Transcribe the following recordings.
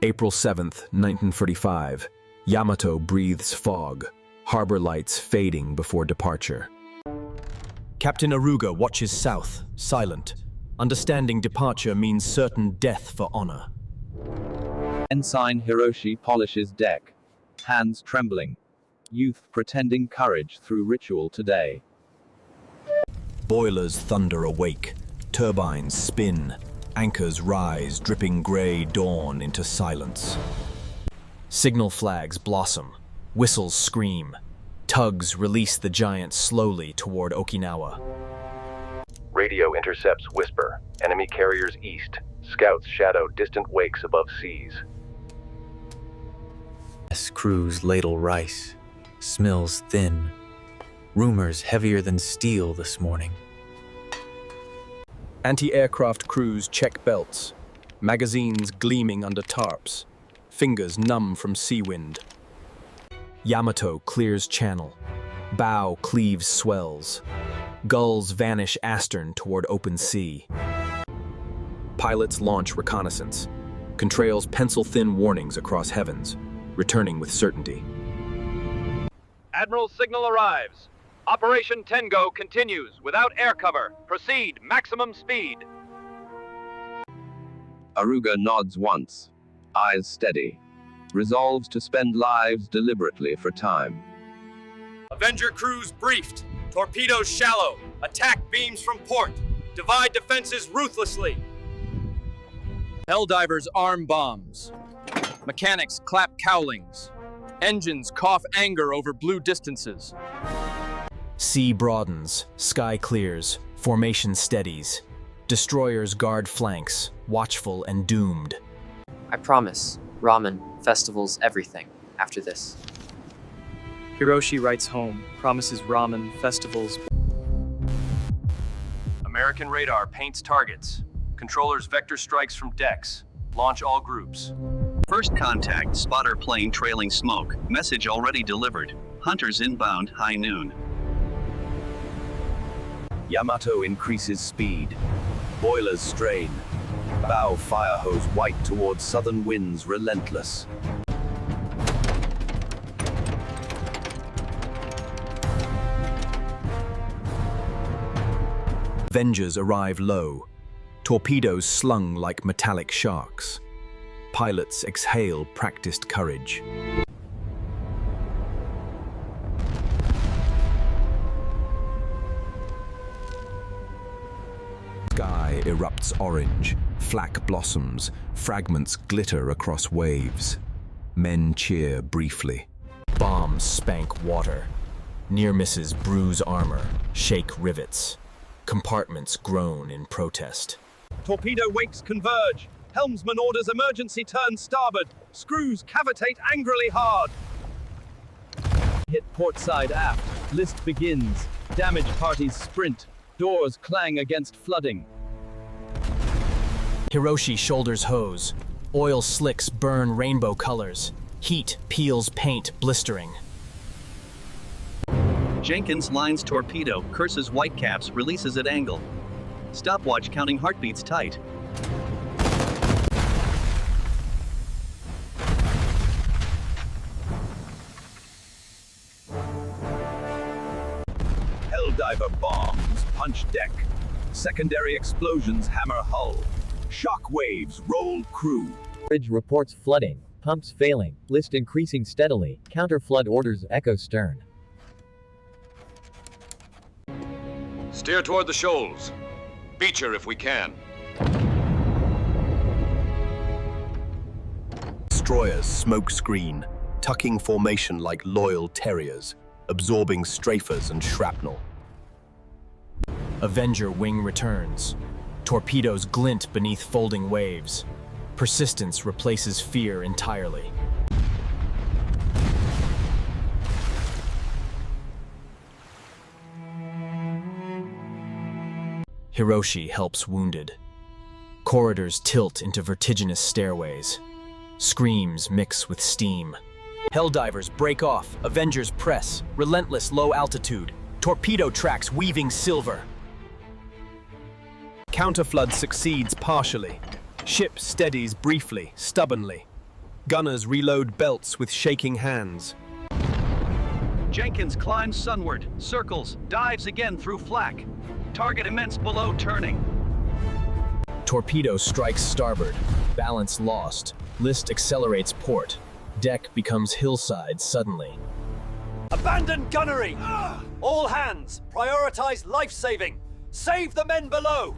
April 7th, 1945. Yamato breathes fog, harbor lights fading before departure. Captain Aruga watches south, silent. Understanding departure means certain death for honor. Ensign Hiroshi polishes deck, hands trembling. Youth pretending courage through ritual today. Boilers thunder awake, turbines spin, anchors rise, dripping gray dawn into silence. Signal flags blossom, whistles scream, tugs release the giant slowly toward Okinawa. Radio intercepts whisper, enemy carriers east, scouts shadow distant wakes above seas. Crews ladle rice, smills thin, rumors heavier than steel this morning. Anti-aircraft crews check belts, magazines gleaming under tarps, fingers numb from sea wind. Yamato clears channel, bow cleaves swells, gulls vanish astern toward open sea. Pilots launch reconnaissance, contrails pencil-thin warnings across heavens, returning with certainty. Admiral's signal arrives. Operation Tengo continues without air cover. Proceed, maximum speed. Aruga nods once, eyes steady, resolves to spend lives deliberately for time. Avenger crews briefed. Torpedoes shallow. Attack beams from port. Divide defenses ruthlessly. Helldivers arm bombs. Mechanics clap cowlings. Engines cough anger over blue distances. Sea broadens, sky clears, formation steadies. Destroyers guard flanks, watchful and doomed. I promise, ramen, festivals, everything, after this. Hiroshi writes home, promises ramen, festivals. American radar paints targets. Controllers vector strikes from decks. Launch all groups. First contact, spotter plane trailing smoke. Message already delivered. Hunters inbound, high noon. Yamato increases speed. Boilers strain. Bow fire hose white towards southern winds relentless. Avengers arrive low, torpedoes slung like metallic sharks. Pilots exhale practiced courage. Sky erupts orange, flak blossoms, fragments glitter across waves. Men cheer briefly. Bombs spank water. Near misses bruise armor, shake rivets. Compartments groan in protest. Torpedo wakes converge. Helmsman orders emergency turn starboard. Screws cavitate angrily hard. Hit port side aft. List begins. Damage parties sprint. Doors clang against flooding. Hiroshi shoulders hose. Oil slicks burn rainbow colors. Heat peels paint blistering. Jenkins lines torpedo, curses whitecaps, releases at angle. Stopwatch counting heartbeats tight. Helldiver bombs punch deck. Secondary explosions hammer hull. Shock waves roll crew. Bridge reports flooding, pumps failing, list increasing steadily, counter-flood orders echo stern. Steer toward the shoals. Beach her if we can. Destroyers smoke screen, tucking formation like loyal terriers, absorbing strafers and shrapnel. Avenger wing returns. Torpedoes glint beneath folding waves. Persistence replaces fear entirely. Hiroshi helps wounded. Corridors tilt into vertiginous stairways. Screams mix with steam. Helldivers break off, Avengers press, relentless low altitude. Torpedo tracks weaving silver. Counterflood succeeds partially. Ship steadies briefly, stubbornly. Gunners reload belts with shaking hands. Jenkins climbs sunward, circles, dives again through flak. Target immense below turning. Torpedo strikes starboard. Balance lost. List accelerates port. Deck becomes hillside suddenly. Abandon gunnery! All hands, prioritize life-saving! Save the men below!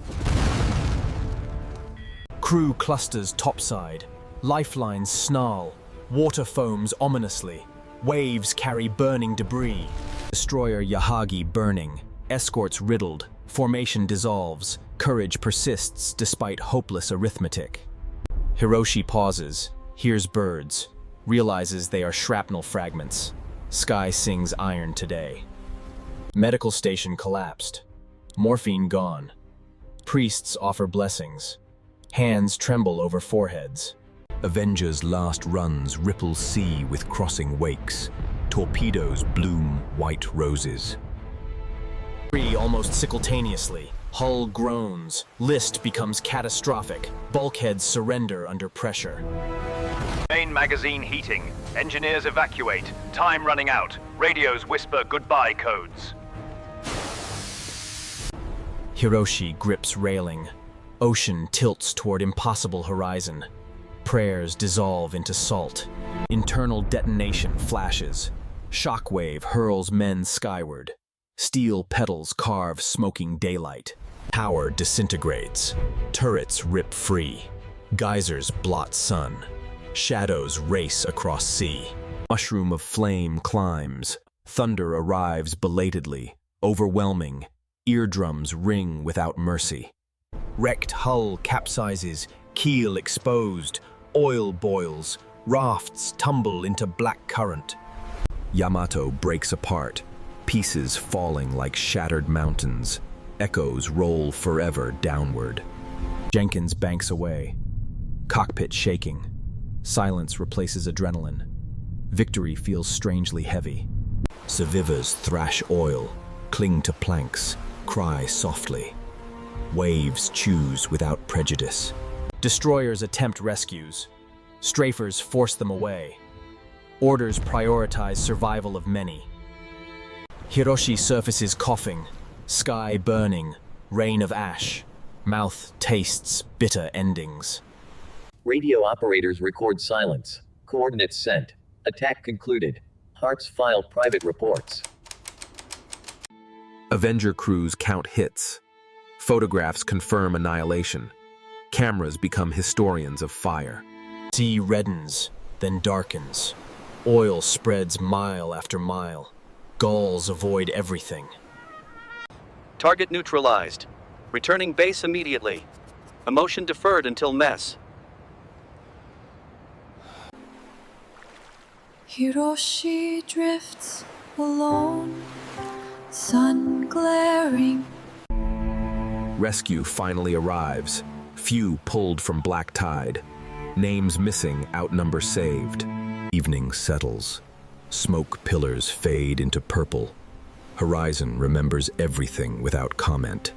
Crew clusters topside. Lifelines snarl. Water foams ominously. Waves carry burning debris. Destroyer Yahagi burning. Escorts riddled. Formation dissolves. Courage persists despite hopeless arithmetic. Hiroshi pauses. Hears birds. Realizes they are shrapnel fragments. Sky sings iron today. Medical station collapsed. Morphine gone. Priests offer blessings. Hands tremble over foreheads. Avengers' last runs ripple sea with crossing wakes. Torpedoes bloom white roses. Three almost simultaneously. Hull groans. List becomes catastrophic. Bulkheads surrender under pressure. Main magazine heating. Engineers evacuate. Time running out. Radios whisper goodbye codes. Hiroshi grips railing. Ocean tilts toward impossible horizon. Prayers dissolve into salt. Internal detonation flashes. Shockwave hurls men skyward. Steel petals carve smoking daylight. Tower disintegrates. Turrets rip free. Geysers blot sun. Shadows race across sea. Mushroom of flame climbs. Thunder arrives belatedly, overwhelming. Eardrums ring without mercy. Wrecked hull capsizes, keel exposed. Oil boils. Rafts tumble into black current. Yamato breaks apart. Pieces falling like shattered mountains. Echoes roll forever downward. Jenkins banks away. Cockpit shaking. Silence replaces adrenaline. Victory feels strangely heavy. Savivas thrash oil, cling to planks, cry softly. Waves choose without prejudice. Destroyers attempt rescues. Strafers force them away. Orders prioritize survival of many. Hiroshi surfaces coughing, sky burning, rain of ash. Mouth tastes bitter endings. Radio operators record silence. Coordinates sent. Attack concluded. Hearts file private reports. Avenger crews count hits. Photographs confirm annihilation. Cameras become historians of fire. Sea reddens, then darkens. Oil spreads mile after mile. Gulls avoid everything. Target neutralized. Returning base immediately. Emotion deferred until mess. Hiroshi drifts alone, sun glaring. Rescue finally arrives. Few pulled from black tide. Names missing outnumber saved. Evening settles. Smoke pillars fade into purple. Horizon remembers everything without comment.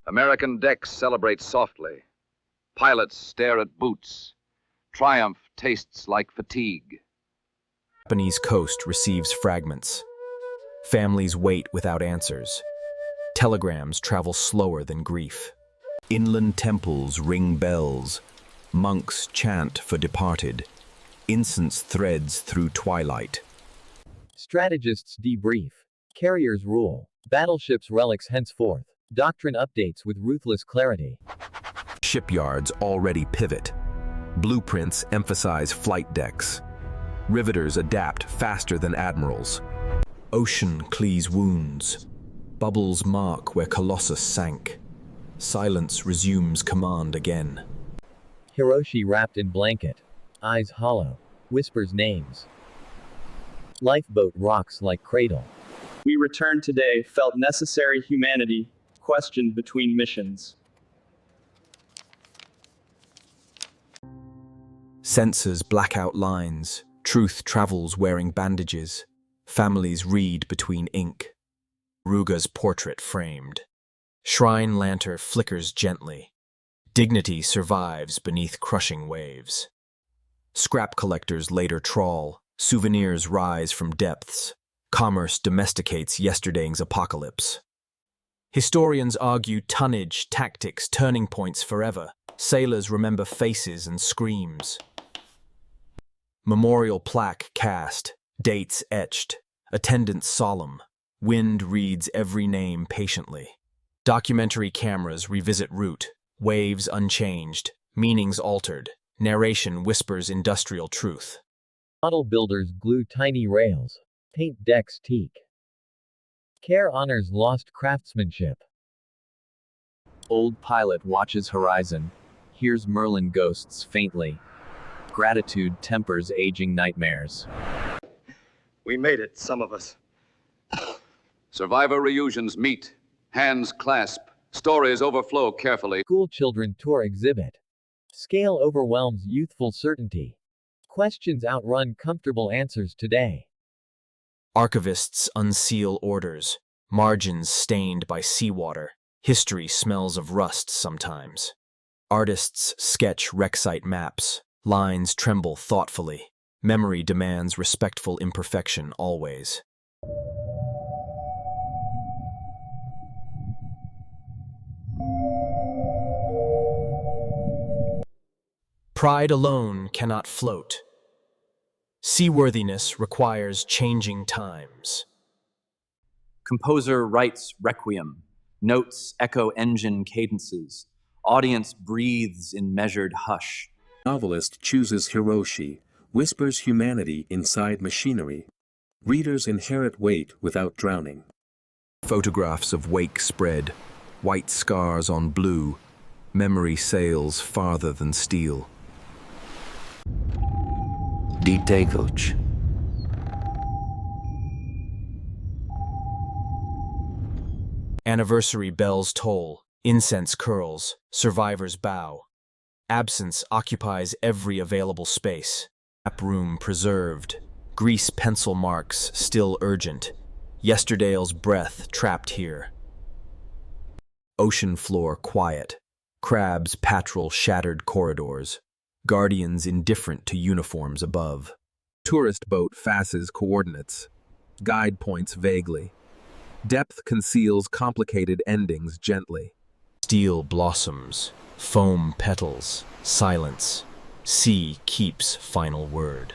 American decks celebrate softly. Pilots stare at boots. Triumph tastes like fatigue. Japanese coast receives fragments. Families wait without answers. Telegrams travel slower than grief. Inland temples ring bells. Monks chant for departed. Incense threads through twilight. Strategists debrief. Carriers rule. Battleships relics henceforth. Doctrine updates with ruthless clarity. Shipyards already pivot. Blueprints emphasize flight decks. Riveters adapt faster than admirals. Ocean clees wounds. Bubbles mark where Colossus sank. Silence resumes command again. Hiroshi wrapped in blanket. Eyes hollow. Whispers names. Lifeboat rocks like cradle. We returned today, felt necessary humanity, questioned between missions. Sensors black out lines. Truth travels wearing bandages. Families read between ink. Ruga's portrait framed. Shrine lantern flickers gently. Dignity survives beneath crushing waves. Scrap collectors later trawl, souvenirs rise from depths. Commerce domesticates yesterday's apocalypse. Historians argue tonnage, tactics, turning points forever. Sailors remember faces and screams. Memorial plaque cast, dates etched, attendance solemn. Wind reads every name patiently. Documentary cameras revisit route, waves unchanged, meanings altered, narration whispers industrial truth. Model builders glue tiny rails, paint decks teak. Care honors lost craftsmanship. Old pilot watches horizon, hears Merlin ghosts faintly. Gratitude tempers aging nightmares. We made it, some of us. Survivor reunions meet, hands clasp, stories overflow carefully. School children tour exhibit. Scale overwhelms youthful certainty. Questions outrun comfortable answers today. Archivists unseal orders, margins stained by seawater. History smells of rust sometimes. Artists sketch wreck-site maps. Lines tremble thoughtfully. Memory demands respectful imperfection always. Pride alone cannot float. Seaworthiness requires changing times. Composer writes requiem, notes echo engine cadences. Audience breathes in measured hush. Novelist chooses Hiroshi, whispers humanity inside machinery. Readers inherit weight without drowning. Photographs of wake spread, white scars on blue. Memory sails farther than steel. D-Day Coach. Anniversary bells toll, incense curls, survivors bow. Absence occupies every available space. Map room preserved, grease pencil marks still urgent. Yesterday's breath trapped here. Ocean floor quiet, crabs patrol shattered corridors. Guardians indifferent to uniforms above. Tourist boat fasses coordinates. Guide points vaguely. Depth conceals complicated endings gently. Steel blossoms, foam petals, silence. Sea keeps final word.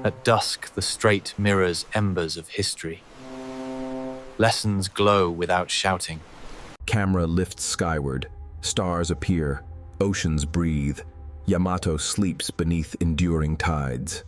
At dusk, the strait mirrors embers of history. Lessons glow without shouting. Camera lifts skyward. Stars appear. Oceans breathe. Yamato sleeps beneath enduring tides.